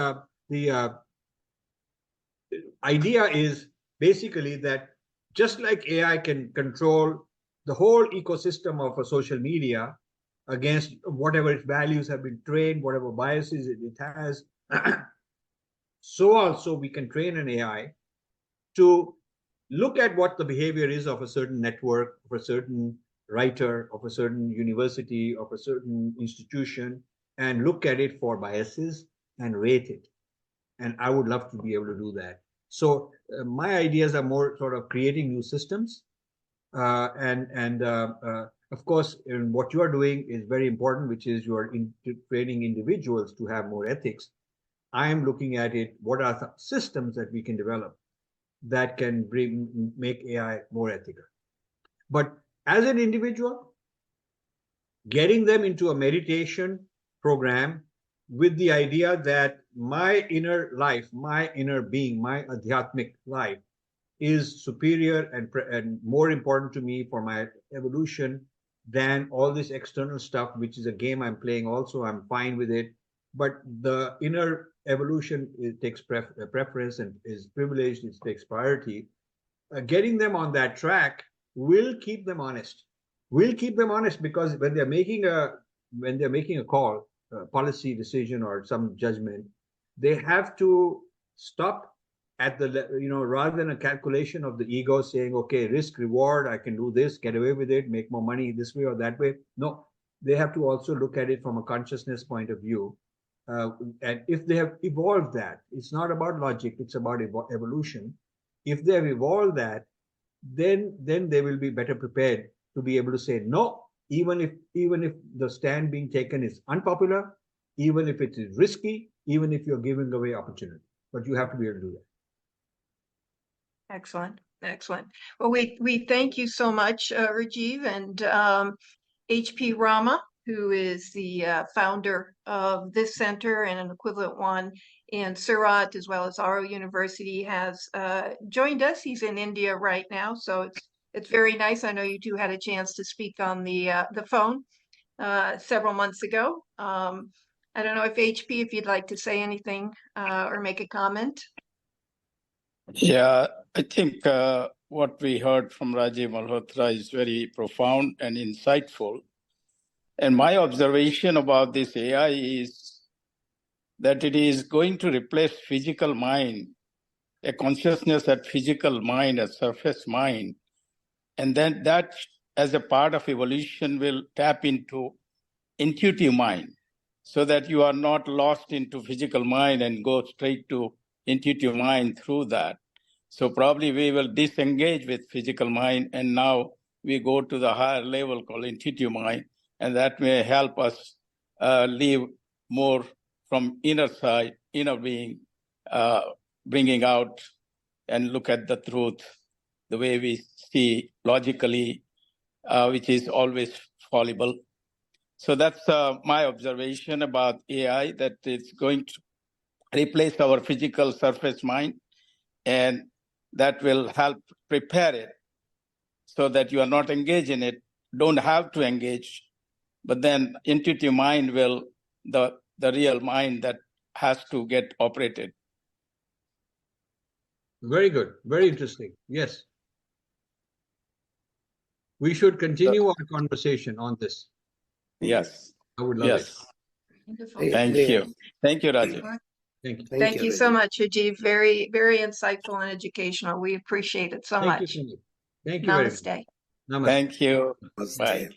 idea is basically that just like AI can control the whole ecosystem of a social media against whatever its values have been trained, whatever biases it has. So also we can train an AI to look at what the behavior is of a certain network, of a certain writer, of a certain university, of a certain institution, and look at it for biases and rate it. And I would love to be able to do that. So my ideas are more sort of creating new systems. Of course, what you are doing is very important, which is you are training individuals to have more ethics. I am looking at it, what are the systems that we can develop that can make AI more ethical. But as an individual, getting them into a meditation program with the idea that my inner life, my inner being, my adhyatmic life is superior and more important to me for my evolution than all this external stuff, which is a game I'm playing also. I'm fine with it. But the inner evolution, it takes preference and is privileged, it takes priority. Getting them on that track will keep them honest. Will keep them honest, because when they're making a call, a policy decision or some judgment, they have to stop at the, rather than a calculation of the ego saying, okay, risk reward, I can do this, get away with it, make more money this way or that way. No, they have to also look at it from a consciousness point of view. And if they have evolved that, it's not about logic, it's about evolution. If they have evolved that, then they will be better prepared to be able to say no, even if the stand being taken is unpopular, even if it is risky, even if you're giving away opportunity. But you have to be able to do that. Excellent. Excellent. Well, we thank you so much, Rajiv, and H.P. Rama, who is the founder of this center and an equivalent one in Surat, as well as Aarau University, has joined us. He's in India right now, so it's very nice. I know you two had a chance to speak on the phone several months ago. I don't know if HP, if you'd like to say anything or make a comment. Yeah, I think what we heard from Rajiv Malhotra is very profound and insightful. And my observation about this AI is that it is going to replace physical mind, a consciousness at physical mind, a surface mind. And then that, as a part of evolution, will tap into intuitive mind, so that you are not lost into physical mind and go straight to intuitive mind through that. So probably we will disengage with physical mind, and now we go to the higher level called intuitive mind, and that may help us live more from inner side, inner being, bringing out and look at the truth the way we see logically, which is always fallible. So that's my observation about AI, that it's going to replace our physical surface mind, and that will help prepare it so that you are not engaged in it, don't have to engage, but then intuitive mind will, the real mind that has to get operated. Very good. Very interesting. Yes. We should continue our conversation on this. Yes. I would love it. Wonderful. Thank you. Thank you, Rajiv. Thank you. Thank you so Rajiv. much, Rajiv. Very, very insightful and educational. We appreciate it so Thank you much. so much. Thank you very much. Namaste. Namaste. Thank you. Namaste. Bye.